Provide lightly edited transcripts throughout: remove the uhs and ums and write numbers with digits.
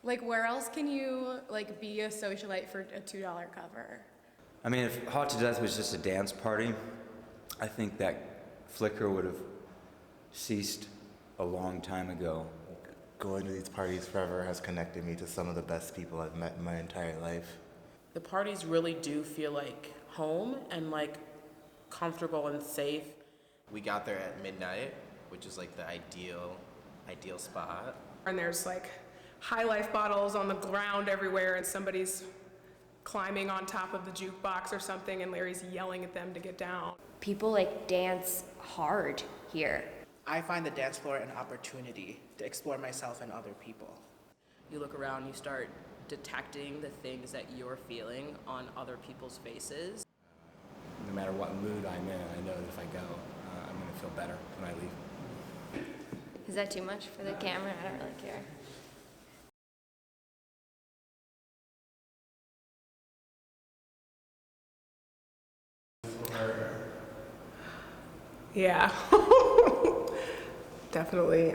Like, where else can you, like, be a socialite for a $2 cover? I mean, if Haute to Death was just a dance party, I think that flicker would have ceased a long time ago. Going to these parties forever has connected me to some of the best people I've met in my entire life. The parties really do feel like home and like comfortable and safe. We got there at midnight, which is like the ideal spot. And there's like High Life bottles on the ground everywhere, and somebody's climbing on top of the jukebox or something, and Larry's yelling at them to get down. People like dance hard here. I find the dance floor an opportunity to explore myself and other people. You look around, you start detecting the things that you're feeling on other people's faces. No matter what mood I'm in, I know that if I go, I'm going to feel better when I leave. Is that too much for the camera? I don't really care. Yeah. Definitely.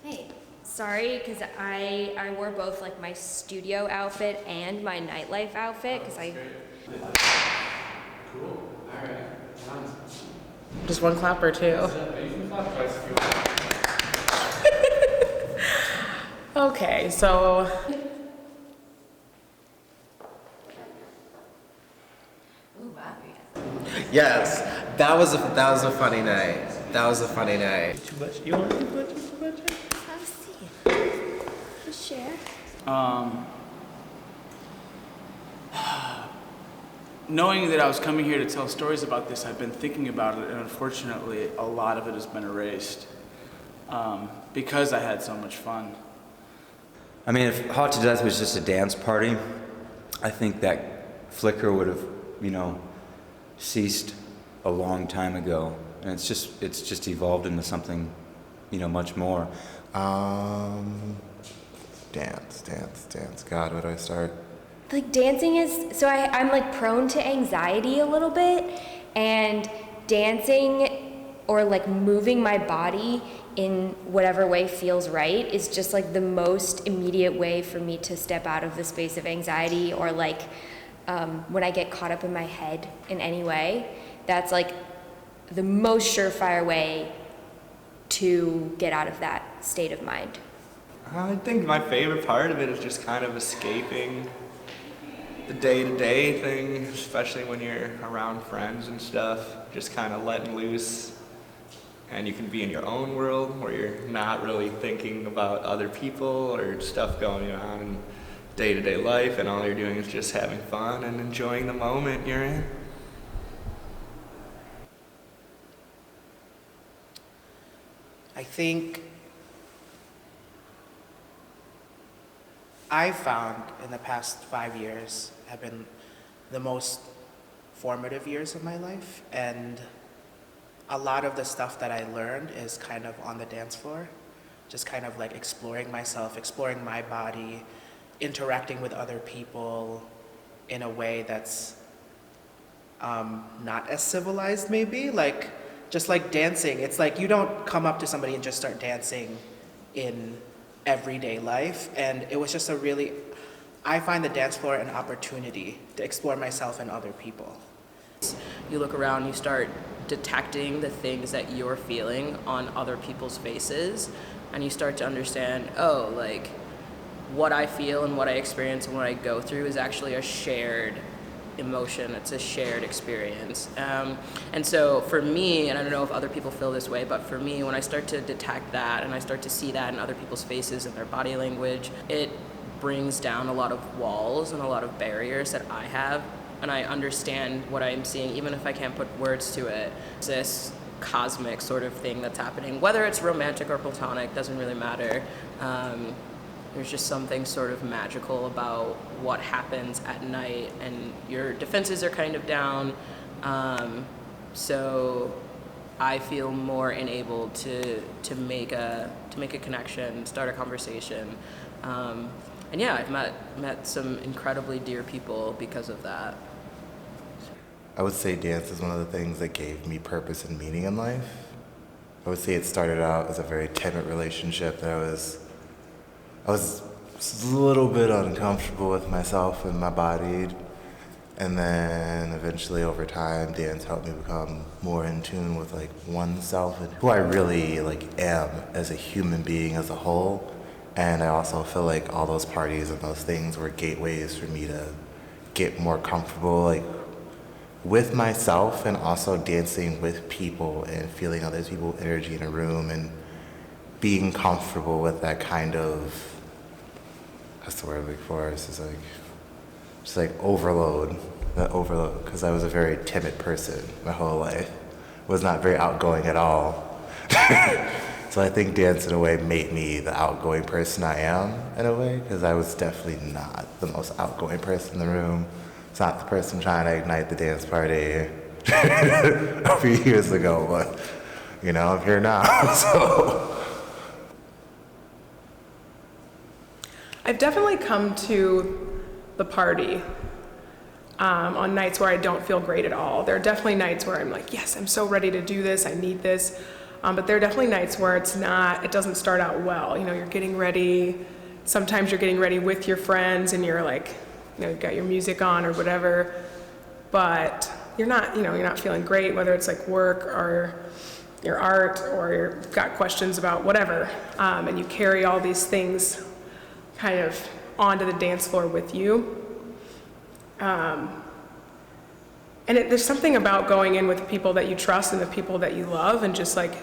Hey, sorry, because I wore both like my studio outfit and my nightlife outfit, because Cool. All right. Just one clap or two? Okay, so Yes, that was a funny night. That was a funny night. Too much? You want too much? Have a seat. Just share. Knowing that I was coming here to tell stories about this, I've been thinking about it, and unfortunately, a lot of it has been erased because I had so much fun. I mean, if Haute to Death was just a dance party, I think that flicker would have, ceased a long time ago. And it's just evolved into something, much more. Dance. God, where do I start? Like dancing is, so I'm like prone to anxiety a little bit, and dancing or like moving my body in whatever way feels right is just like the most immediate way for me to step out of the space of anxiety, or like when I get caught up in my head in any way, that's like the most surefire way to get out of that state of mind. I think my favorite part of it is just kind of escaping the day-to-day thing, especially when you're around friends and stuff, just kind of letting loose. And you can be in your own world where you're not really thinking about other people or stuff going on in day-to-day life, and all you're doing is just having fun and enjoying the moment you're in. I think I found in the past 5 years have been the most formative years of my life, and a lot of the stuff that I learned is kind of on the dance floor, just kind of like exploring myself, exploring my body, interacting with other people in a way that's not as civilized maybe, like just like dancing. It's like you don't come up to somebody and just start dancing in everyday life, and it was just I find the dance floor an opportunity to explore myself and other people. You look around, you start detecting the things that you're feeling on other people's faces, and you start to understand, oh, like what I feel and what I experience and what I go through is actually a shared emotion. It's a shared experience. And so for me, and I don't know if other people feel this way, but for me, when I start to detect that and I start to see that in other people's faces and their body language, it brings down a lot of walls and a lot of barriers that I have, and I understand what I'm seeing, even if I can't put words to it. It's this cosmic sort of thing that's happening, whether it's romantic or platonic, doesn't really matter. There's just something sort of magical about what happens at night, and your defenses are kind of down, so I feel more enabled to make a connection, start a conversation, and yeah, I've met some incredibly dear people because of that. I would say dance is one of the things that gave me purpose and meaning in life. I would say it started out as a very timid relationship that I was a little bit uncomfortable with myself and my body. And then eventually over time, dance helped me become more in tune with like oneself and who I really like am as a human being as a whole. And I also feel like all those parties and those things were gateways for me to get more comfortable like with myself and also dancing with people and feeling other people's energy in a room and being comfortable with that kind of, that's the word I'm looking for, it's just like overload, that overload, because I was a very timid person my whole life. Was not very outgoing at all. So I think dance in a way made me the outgoing person I am in a way, because I was definitely not the most outgoing person in the room. It's not the person trying to ignite the dance party a few years ago, but you know, I'm here now, so. I've definitely come to the party on nights where I don't feel great at all. There are definitely nights where I'm like, yes, I'm so ready to do this, I need this. But there are definitely nights where it doesn't start out well. You know, you're getting ready, sometimes you're getting ready with your friends and you're like, you know, you've got your music on or whatever, but you're not feeling great, whether it's like work or your art or you've got questions about whatever. And you carry all these things kind of onto the dance floor with you. There's something about going in with the people that you trust and the people that you love and just like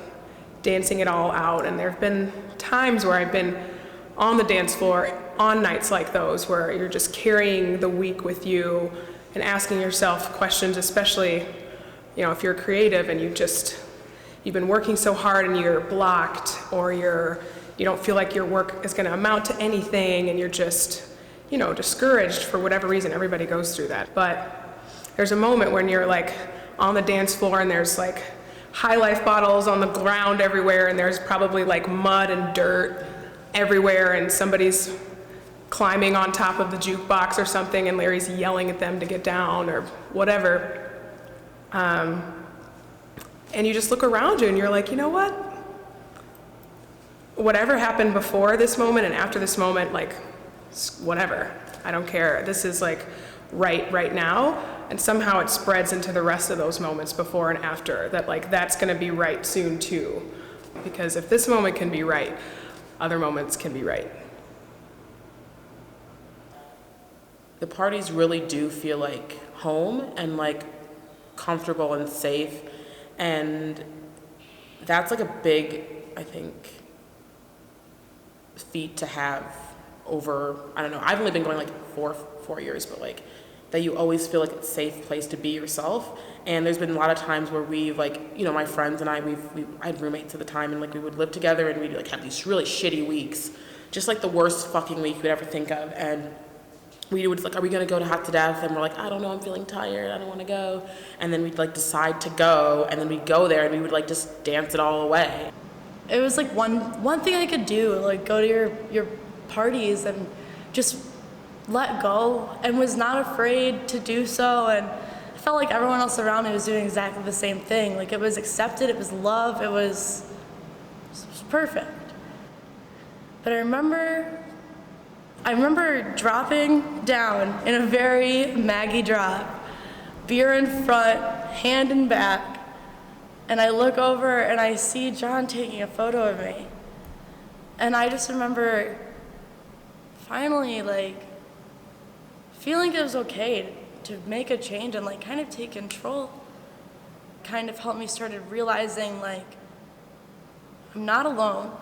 dancing it all out. And there have been times where I've been on the dance floor on nights like those where you're just carrying the week with you and asking yourself questions, especially, you know, if you're creative and you've been working so hard and you're blocked or you don't feel like your work is going to amount to anything and you're just, you know, discouraged for whatever reason. Everybody goes through that. But there's a moment when you're like on the dance floor and there's like High Life bottles on the ground everywhere and there's probably like mud and dirt everywhere and somebody's climbing on top of the jukebox or something and Larry's yelling at them to get down or whatever. And you just look around you and you're like, you know what? Whatever happened before this moment and after this moment, like, whatever. I don't care. This is like right now. And somehow it spreads into the rest of those moments before and after that, like, that's going to be right soon too. Because if this moment can be right, other moments can be right. The parties really do feel like home and like comfortable and safe. And that's like a big, I think, feat to have over, I don't know, I've only been going like four years, but like that you always feel like it's a safe place to be yourself. And there's been a lot of times where we've like, you know, my friends and I had roommates at the time and like we would live together and we'd like have these really shitty weeks, just like the worst fucking week you would ever think of. And we would like, are we gonna go to Haute to Death? And we're like, I don't know, I'm feeling tired, I don't wanna go. And then we'd like decide to go and then we'd go there and we would like just dance it all away. It was like one thing I could do, like go to your parties and just let go and was not afraid to do so. And I felt like everyone else around me was doing exactly the same thing. Like it was accepted, it was love, it was perfect. But I remember dropping down in a very Maggie drop, beer in front, hand in back, and I look over and I see John taking a photo of me. And I just remember finally like feeling it was okay to make a change and like kind of take control. Kind of helped me started realizing like I'm not alone.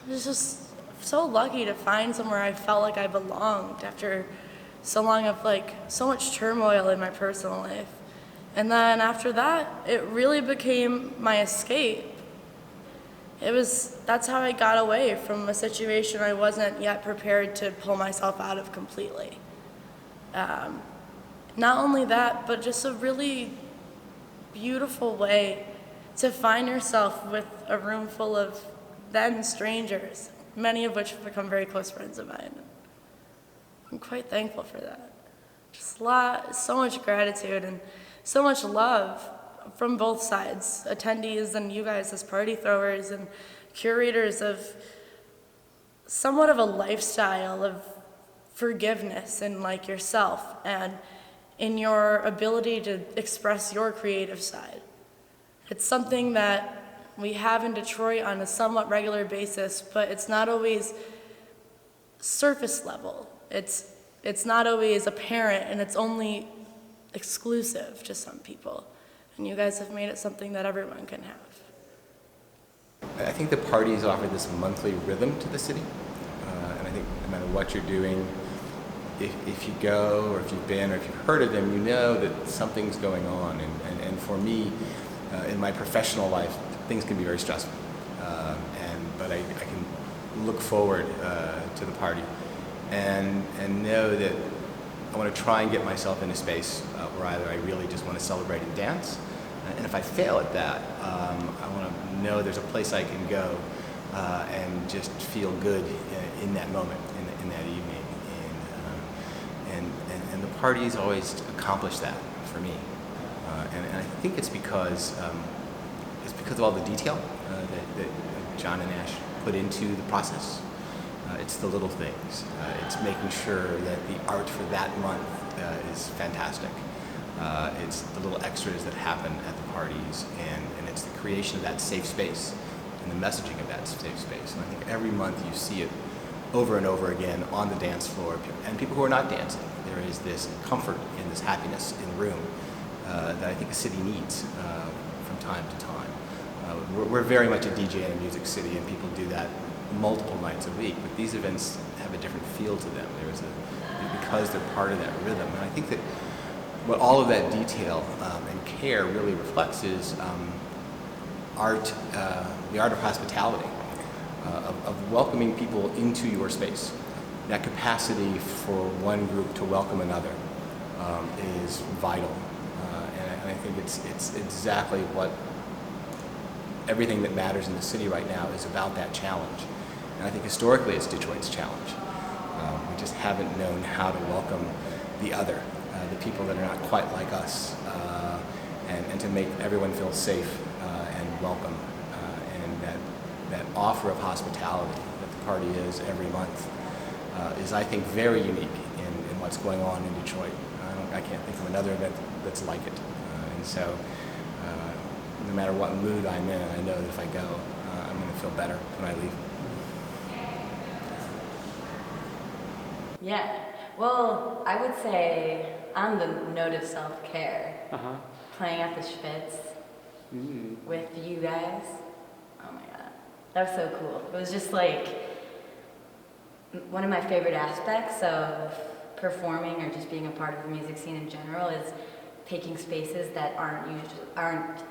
I was just so lucky to find somewhere I felt like I belonged after so long of like so much turmoil in my personal life. And then after that, it really became my escape. That's how I got away from a situation I wasn't yet prepared to pull myself out of completely. Not only that, but just a really beautiful way to find yourself with a room full of then strangers, many of which have become very close friends of mine. I'm quite thankful for that. Just so much gratitude and so much love from both sides, attendees and you guys as party throwers and curators of somewhat of a lifestyle of forgiveness in like yourself and in your ability to express your creative side. It's something that we have in Detroit on a somewhat regular basis, but it's not always surface level. It's not always apparent, and it's only exclusive to some people. And you guys have made it something that everyone can have. I think the parties offer this monthly rhythm to the city, and I think no matter what you're doing, if you go or if you've been or if you've heard of them, you know that something's going on. And for me, in my professional life, things can be very stressful, but I can look forward to the party and know that I want to try and get myself in a space where either I really just want to celebrate and dance, and if I fail at that, I want to know there's a place I can go and just feel good in that moment, in that evening. And the parties always accomplish that for me, and I think it's because of all the detail that John and Ash put into the process. It's the little things. It's making sure that the art for that month is fantastic. It's the little extras that happen at the parties, and it's the creation of that safe space and the messaging of that safe space. And I think every month you see it over and over again on the dance floor, and people who are not dancing. There is this comfort and this happiness in the room that I think a city needs from time to time. We're very much a DJ and a music city, and people do that multiple nights a week, but these events have a different feel to them. Because they're part of that rhythm. And I think that what all of that detail and care really reflects is art, the art of hospitality, of welcoming people into your space. That capacity for one group to welcome another is vital. And I think it's exactly what everything that matters in the city right now is about, that challenge. And I think historically it's Detroit's challenge. We just haven't known how to welcome the other, the people that are not quite like us, and to make everyone feel safe and welcome. And that offer of hospitality that the party is every month is, I think, very unique in what's going on in Detroit. I can't think of another event that's like it. And so no matter what mood I'm in, I know that if I go, I'm going to feel better when I leave. Yeah, well, I would say on the note of self-care, playing at the Schwitz with you guys, oh my god, that was so cool. It was just like one of my favorite aspects of performing or just being a part of the music scene in general is taking spaces that aren't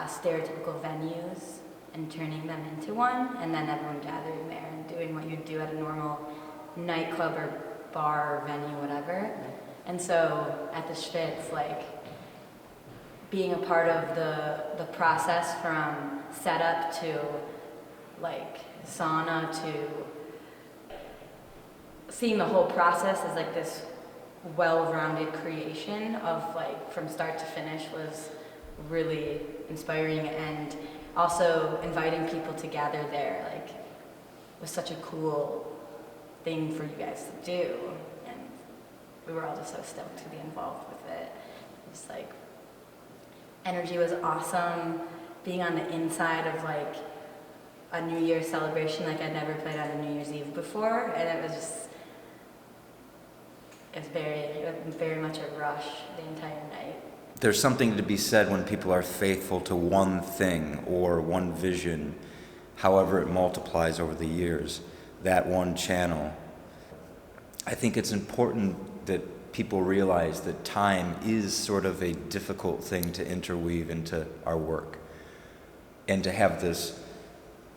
stereotypical venues and turning them into one, and then everyone gathering there and doing what you'd do at a normal nightclub or bar or venue, whatever. And so at the Schwitz, like being a part of the process from setup to like sauna to seeing the whole process as like this well-rounded creation of like from start to finish was really inspiring, and also inviting people to gather there like was such a cool thing for you guys to do, and we were all just so stoked to be involved with it. Just like energy was awesome, being on the inside of like a New Year's celebration. Like I'd never played on a New Year's Eve before, and it was very much a rush the entire night. There's something to be said when people are faithful to one thing or one vision, however it multiplies over the years, that one channel. I think it's important that people realize that time is sort of a difficult thing to interweave into our work. And to have this,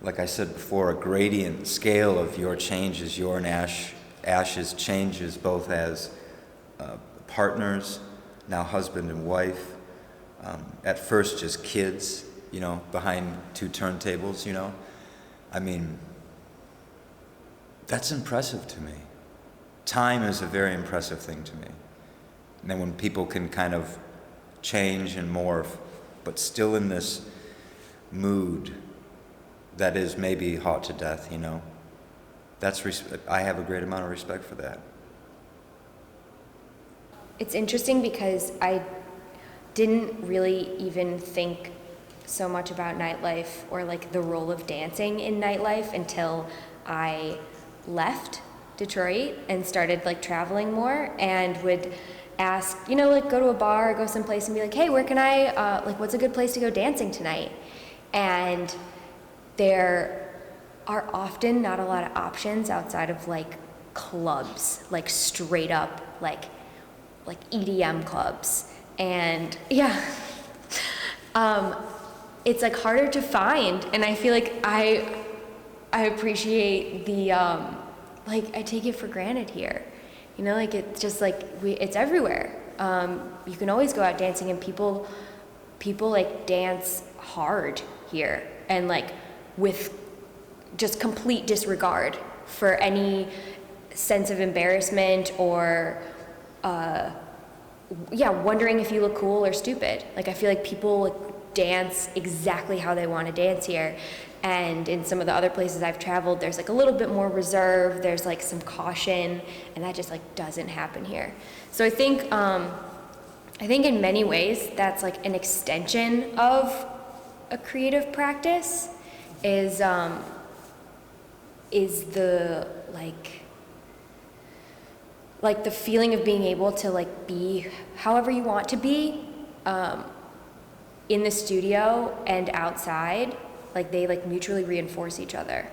like I said before, a gradient scale of your changes, your and Ash's changes, both as partners, now husband and wife, at first just kids, behind two turntables, I mean, that's impressive to me. Time is a very impressive thing to me. And then when people can kind of change and morph but still in this mood that is maybe hot to death, you know. I have a great amount of respect for that. It's interesting because I didn't really even think so much about nightlife or like the role of dancing in nightlife until I left Detroit and started like traveling more, and would ask, you know, like go to a bar or go someplace and be like, hey, where can I, like what's a good place to go dancing tonight? And there are often not a lot of options outside of like clubs, like straight up like EDM clubs. And yeah, it's like harder to find, and I feel like I appreciate the like I take it for granted here, you know, like it's just like it's everywhere. You can always go out dancing, and people like dance hard here, and like with just complete disregard for any sense of embarrassment or wondering if you look cool or stupid. Like I feel like people like dance exactly how they want to dance here. And in some of the other places I've traveled, there's like a little bit more reserve, there's like some caution, and that just like doesn't happen here. So I think in many ways that's like an extension of a creative practice is the like the feeling of being able to like be however you want to be in the studio and outside. Like they like mutually reinforce each other.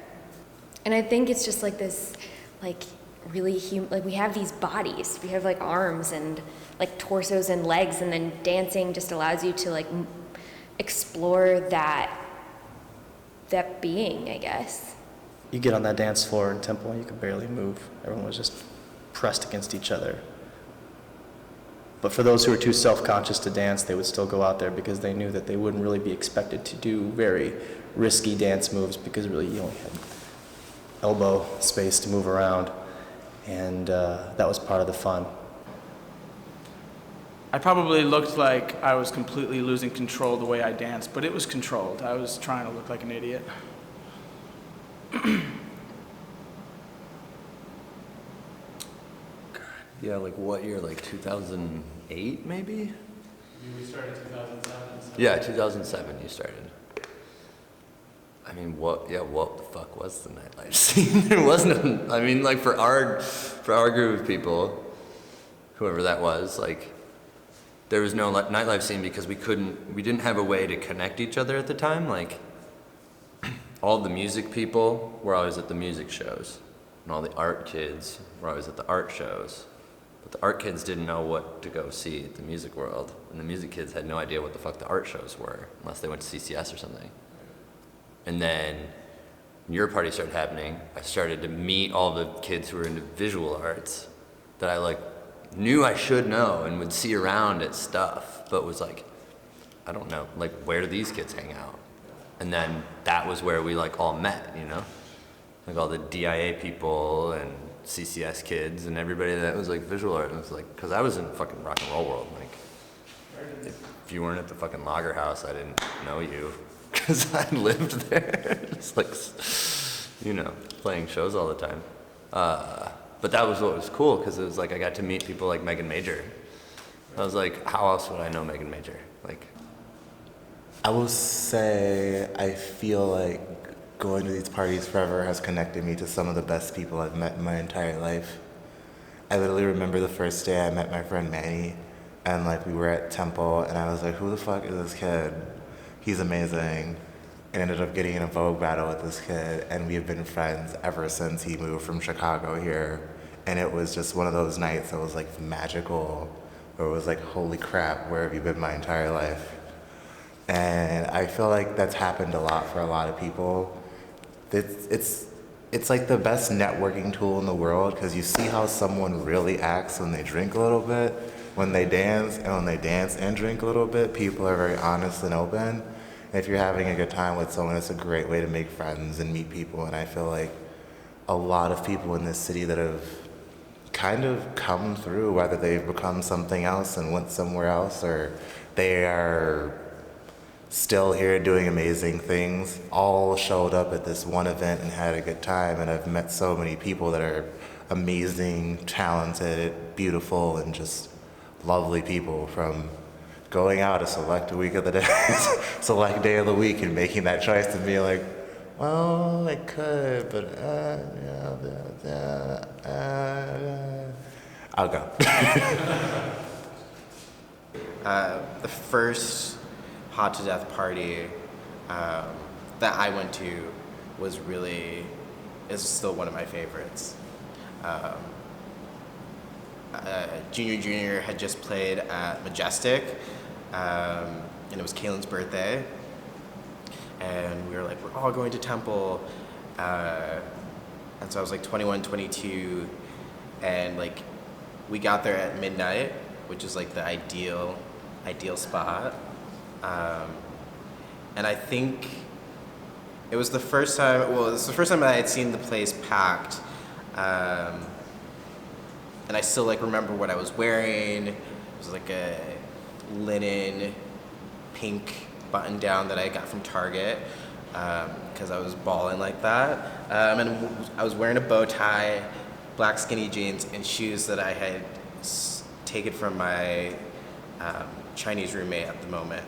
And I think it's just like this like really like we have these bodies, we have like arms and like torsos and legs, and then dancing just allows you to like explore that being, I guess. You get on that dance floor in Temple and you could barely move. Everyone was just pressed against each other. But for those who were too self-conscious to dance, they would still go out there because they knew that they wouldn't really be expected to do very risky dance moves, because really you only had elbow space to move around, and that was part of the fun. I probably looked like I was completely losing control the way I danced, but it was controlled. I was trying to look like an idiot. Yeah, like what year? Like 2008 maybe? We started 2007. Yeah, 2007 you started. I mean, what the fuck was the nightlife scene? There was no, I mean, like for our group of people, whoever that was, like, there was no nightlife scene because we didn't have a way to connect each other at the time. Like, all the music people were always at the music shows, and all the art kids were always at the art shows. But the art kids didn't know what to go see at the music world, and the music kids had no idea what the fuck the art shows were, unless they went to CCS or something. And then when your party started happening, I started to meet all the kids who were into visual arts that I like knew I should know and would see around at stuff, but was like, I don't know, like where do these kids hang out? And then that was where we like all met, you know? Like all the DIA people and CCS kids and everybody that was like visual art. And it was like, cause I was in fucking rock and roll world. Like, if you weren't at the fucking Lager House, I didn't know you. Because I lived there, just like, you know, playing shows all the time. But that was what was cool, because it was like I got to meet people like Megan Major. I was like, how else would I know Megan Major? Like, I will say I feel like going to these parties forever has connected me to some of the best people I've met in my entire life. I literally remember the first day I met my friend Manny, and like we were at Temple, and I was like, who the fuck is this kid? He's amazing, and ended up getting in a Vogue battle with this kid, and we have been friends ever since he moved from Chicago here. And it was just one of those nights that was like magical, where it was like, holy crap, where have you been my entire life? And I feel like that's happened a lot for a lot of people. It's like the best networking tool in the world, because you see how someone really acts when they drink a little bit, when they dance, and when they dance and drink a little bit, people are very honest and open. If you're having a good time with someone, it's a great way to make friends and meet people. And I feel like a lot of people in this city that have kind of come through, whether they've become something else and went somewhere else, or they are still here doing amazing things, all showed up at this one event and had a good time. And I've met so many people that are amazing, talented, beautiful, and just lovely people, from going out a select week of the day, select day of the week, and making that choice to be like, well, I could, but I'll go. The first Hot to Death party that I went to is still one of my favorites. Junior had just played at Majestic, and it was Kaylin's birthday, and we were like, we're all going to Temple, and so I was like 21, 22, and like we got there at midnight, which is like the ideal spot, and I think it was the first time that I had seen the place packed, and I still like remember what I was wearing. It was like a linen pink button down that I got from Target, because I was balling like that, and I was wearing a bow tie, black skinny jeans, and shoes that I had taken from my Chinese roommate at the moment.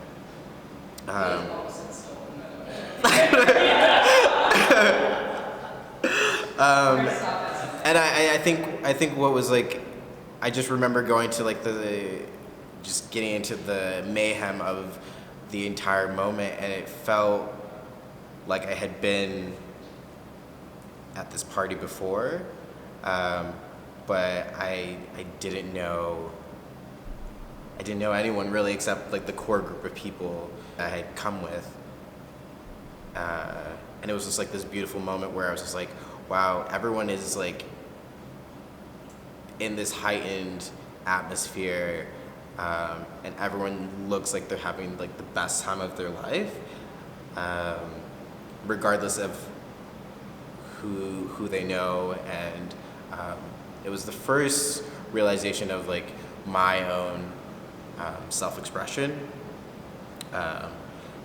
And I think what was like, I just remember going to like just getting into the mayhem of the entire moment, and it felt like I had been at this party before, but I didn't know anyone really except like the core group of people I had come with, and it was just like this beautiful moment where I was just like, wow, everyone is like in this heightened atmosphere, and everyone looks like they're having like the best time of their life, regardless of who they know. And it was the first realization of like my own self-expression,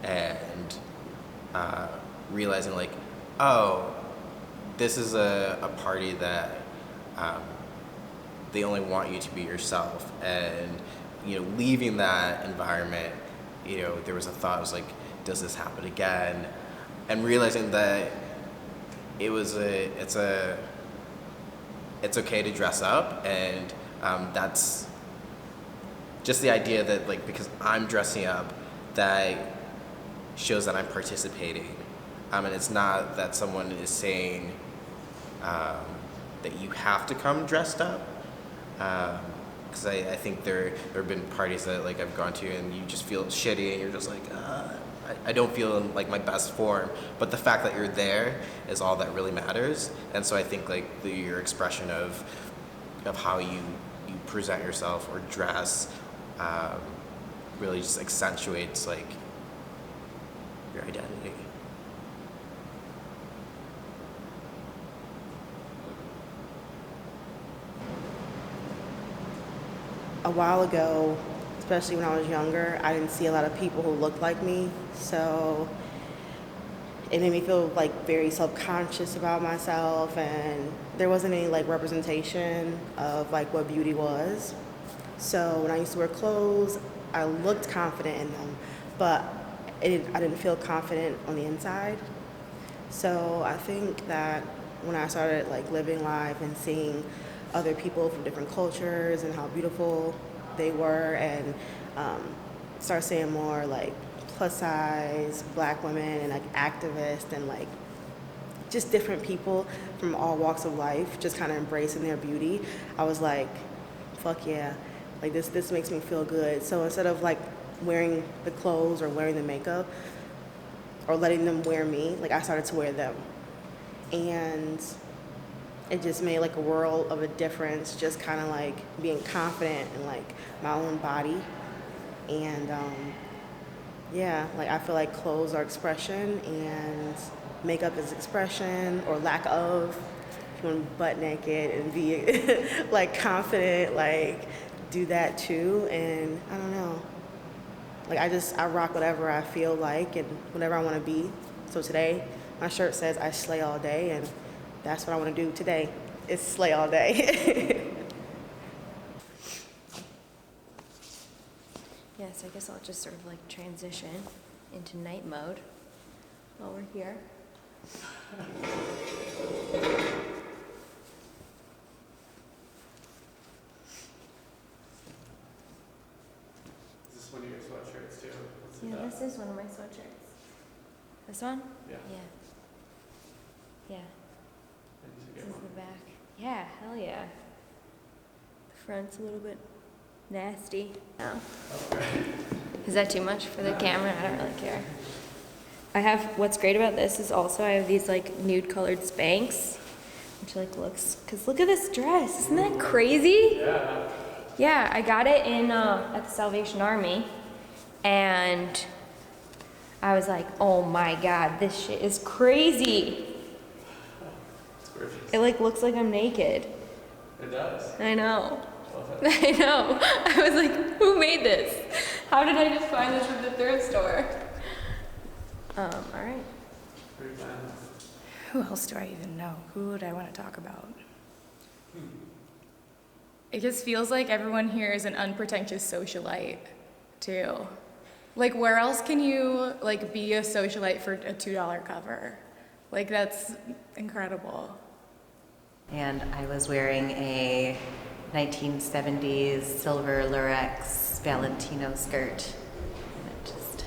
and realizing like, oh, this is a party that they only want you to be yourself. And leaving that environment, there was a thought, I was like, does this happen again? And realizing that it's okay to dress up, and that's just the idea that like, because I'm dressing up, that shows that I'm participating, and it's not that someone is saying that you have to come dressed up, because I think there have been parties that like I've gone to and you just feel shitty and you're just like, I don't feel in like my best form, but the fact that you're there is all that really matters. And so I think like your expression of how you present yourself or dress really just accentuates like your identity. A while ago, especially when I was younger, I didn't see a lot of people who looked like me, so it made me feel like very self-conscious about myself, and there wasn't any like representation of like what beauty was. So when I used to wear clothes, I looked confident in them, but I didn't feel confident on the inside. So I think that when I started like living life and seeing other people from different cultures and how beautiful they were, and start seeing more like plus size black women and like activists and like just different people from all walks of life just kind of embracing their beauty, I was like, fuck yeah, like this makes me feel good. So instead of like wearing the clothes or wearing the makeup or letting them wear me, like I started to wear them, and it just made like a world of a difference, just kind of like being confident in like my own body. And yeah, like I feel like clothes are expression and makeup is expression, or lack of. If you want to be butt naked and be like confident, like do that too. And I don't know, Like I rock whatever I feel like and whatever I want to be. So today, my shirt says I slay all day, and that's what I want to do today, is slay all day. Yes, I guess I'll just sort of like transition into night mode while we're here. Is this one of your sweatshirts too? Yeah, this is one of my sweatshirts. This one? Yeah. Yeah. This is the back. Yeah, hell yeah. The front's a little bit nasty. No. Is that too much for the camera? I don't really care. What's great about this is also I have these like nude colored Spanx, which like cause look at this dress. Isn't that crazy? Yeah. Yeah, I got it at the Salvation Army, and I was like, oh my God, this shit is crazy. It's gorgeous. It like looks like I'm naked. It does. I know. I know. I was like, who made this? How did I just find this from the thrift store? All right. Pretty fun. Who else do I even know? Who would I want to talk about? It just feels like everyone here is an unpretentious socialite, too. Like, where else can you, like, be a socialite for a $2 cover? Like, that's incredible. And I was wearing a 1970s silver lurex Valentino skirt. And it just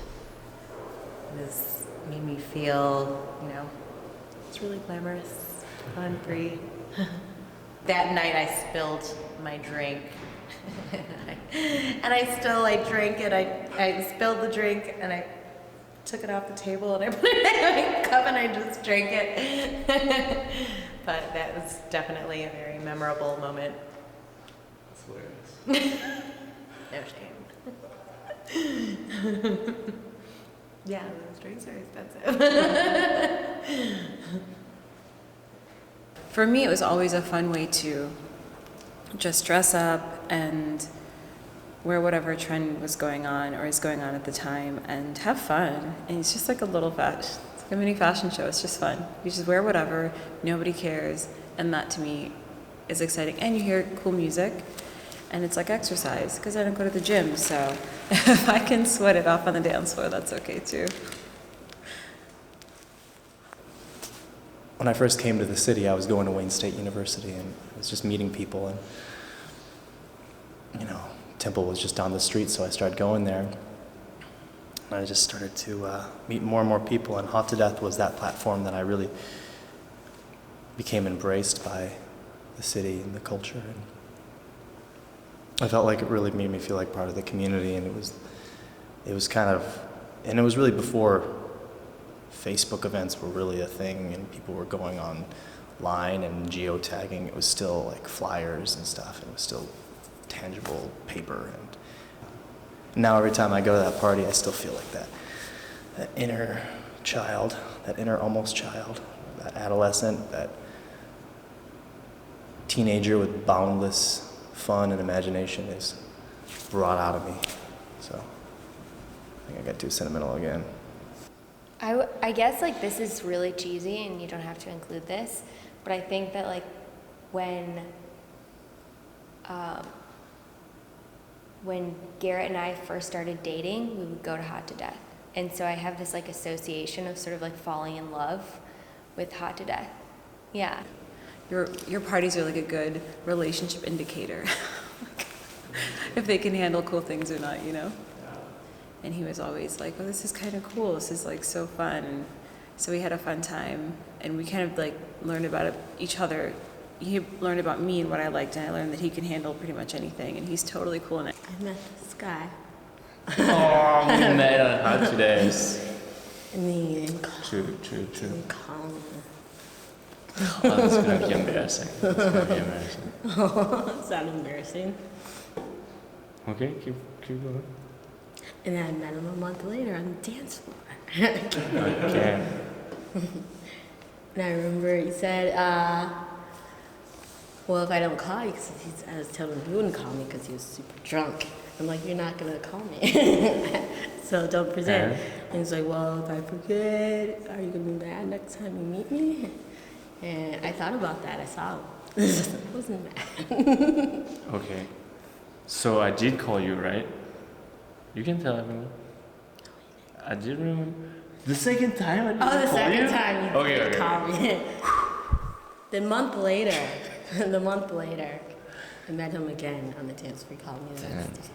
made me feel, it's really glamorous, fun, free. That night I spilled my drink. And I still drank it. I spilled the drink and I took it off the table and I put it in my cup and I just drank it. But that was definitely a very memorable moment. That's hilarious. No shame. Yeah, those drinks are expensive. For me, it was always a fun way to just dress up and wear whatever trend was going on or is going on at the time and have fun. And it's just like a little it's like a mini fashion show. It's just fun. You just wear whatever, nobody cares, and that to me is exciting. And you hear cool music, and it's like exercise because I don't go to the gym, so if I can sweat it off on the dance floor, that's okay too. When I first came to the city, I was going to Wayne State University, and I was just meeting people, and Temple was just down the street, so I started going there. And I just started to meet more and more people, and Haute to Death was that platform that I really became embraced by the city and the culture. And I felt like it really made me feel like part of the community, and it was really before Facebook events were really a thing and people were going online and geotagging. It was still like flyers and stuff, and it was still tangible paper. And now every time I go to that party, I still feel like that inner child, that inner almost child, that adolescent, that teenager with boundless fun and imagination is brought out of me. So I think I got too sentimental again. I guess like this is really cheesy and you don't have to include this, but I think that like when Garrett and I first started dating, we would go to Haute to Death. And so I have this like association of sort of like falling in love with Haute to Death. Yeah. Your parties are like a good relationship indicator. If they can handle cool things or not, And he was always like, oh, this is kind of cool. This is like so fun. And so we had a fun time, and we kind of like learned about each other. He learned about me and what I liked, and I learned that he can handle pretty much anything, and he's totally cool in it. I met this guy. Oh, we met on Hot Today's. True. Oh, that's gonna be embarrassing. Oh, it's not embarrassing. Okay, keep going. And then I met him a month later on the dance floor. Okay. And I remember he said, well, if I don't call you, because I was telling him he wouldn't call me because he was super drunk. I'm like, you're not gonna call me, so don't present. And he's like, well, if I forget, are you gonna be mad next time you meet me? And I thought about that. I saw him. I wasn't mad. Okay. So I did call you, right? You can tell everyone. I did remember. The second time I did Oh, the call second you? time you Okay, did okay. call me. The month later, I met him again on the dance floor. He called me the next day.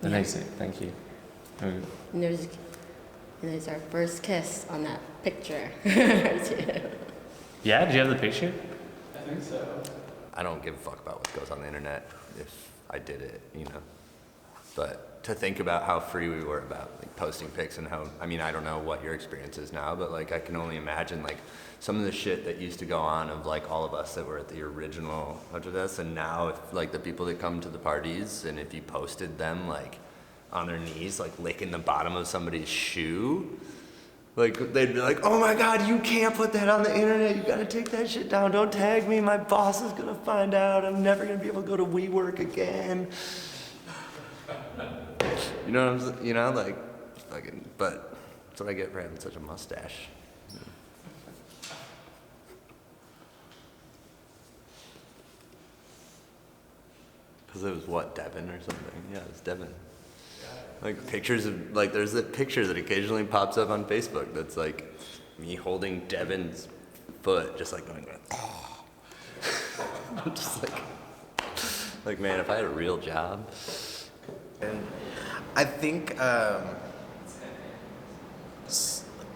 The next day, thank you. Okay. And there's our first kiss on that picture. Yeah, do you have the picture? I think so. I don't give a fuck about what goes on the internet if I did it, you know. But to think about how free we were about like posting pics and how, I mean, I don't know what your experience is now, but like I can only imagine like some of the shit that used to go on of like all of us that were at the original H2D, and now if like the people that come to the parties and if you posted them like on their knees, like licking the bottom of somebody's shoe, like they'd be like, oh my God, you can't put that on the internet. You gotta take that shit down. Don't tag me. My boss is gonna find out. I'm never gonna be able to go to WeWork again. You know what I'm saying? You know, like, fucking, but that's what I get for having such a mustache. Because it was what, Devin or something? Yeah, it was Devin. Like pictures of, like there's that picture that occasionally pops up on Facebook that's like me holding Devin's foot, just like going, oh. I'm just like man, if I had a real job. And I think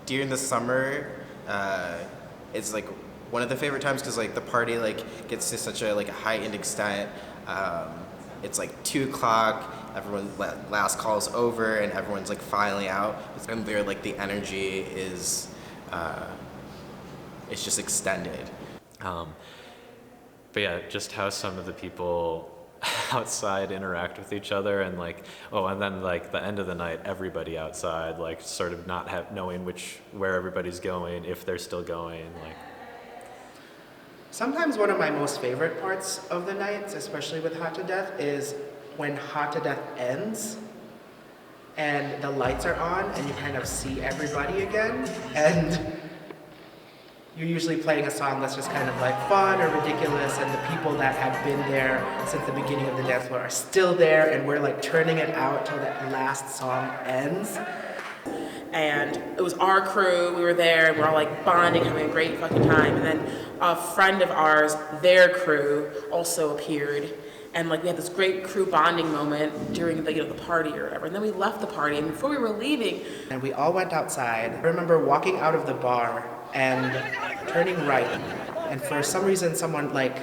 during the summer, it's like one of the favorite times because like the party like gets to such a like a heightened extent. It's like 2:00. Everyone last call's over and everyone's like filing out. And there like the energy is it's just extended. But yeah, just how some of the people outside interact with each other and like, oh, and then like the end of the night, everybody outside, like sort of not knowing where everybody's going, if they're still going, like. Sometimes one of my most favorite parts of the nights, especially with H2D, is when H2D ends and the lights are on and you kind of see everybody again, and you're usually playing a song that's just kind of like fun or ridiculous, and the people that have been there since the beginning of the dance floor are still there, and we're like turning it out till that last song ends. And it was our crew, we were there, and we're all like bonding, having a great fucking time. And then a friend of ours, their crew, also appeared. And like we had this great crew bonding moment during the, the party or whatever. And then we left the party, and before we were leaving, and we all went outside. I remember walking out of the bar and turning right, and for some reason someone like,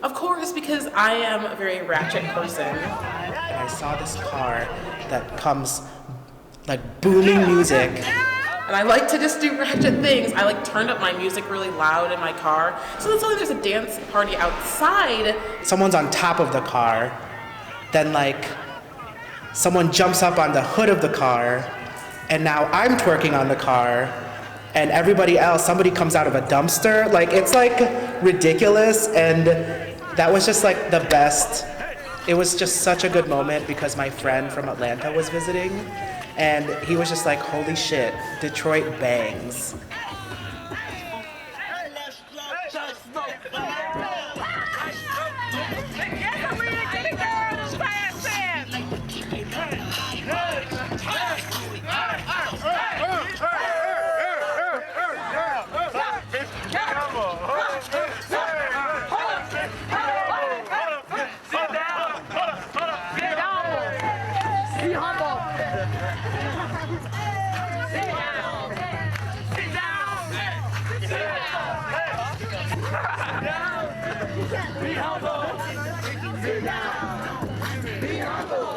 of course, because I am a very ratchet person. And I saw this car that comes like booming music. And I like to just do ratchet things. I like turned up my music really loud in my car. So then suddenly there's a dance party outside. Someone's on top of the car. Then like someone jumps up on the hood of the car, and now I'm twerking on the car, and everybody else, somebody comes out of a dumpster. Like it's like ridiculous, and that was just like the best. It was just such a good moment because my friend from Atlanta was visiting, and he was just like, holy shit, Detroit bangs. Be humble.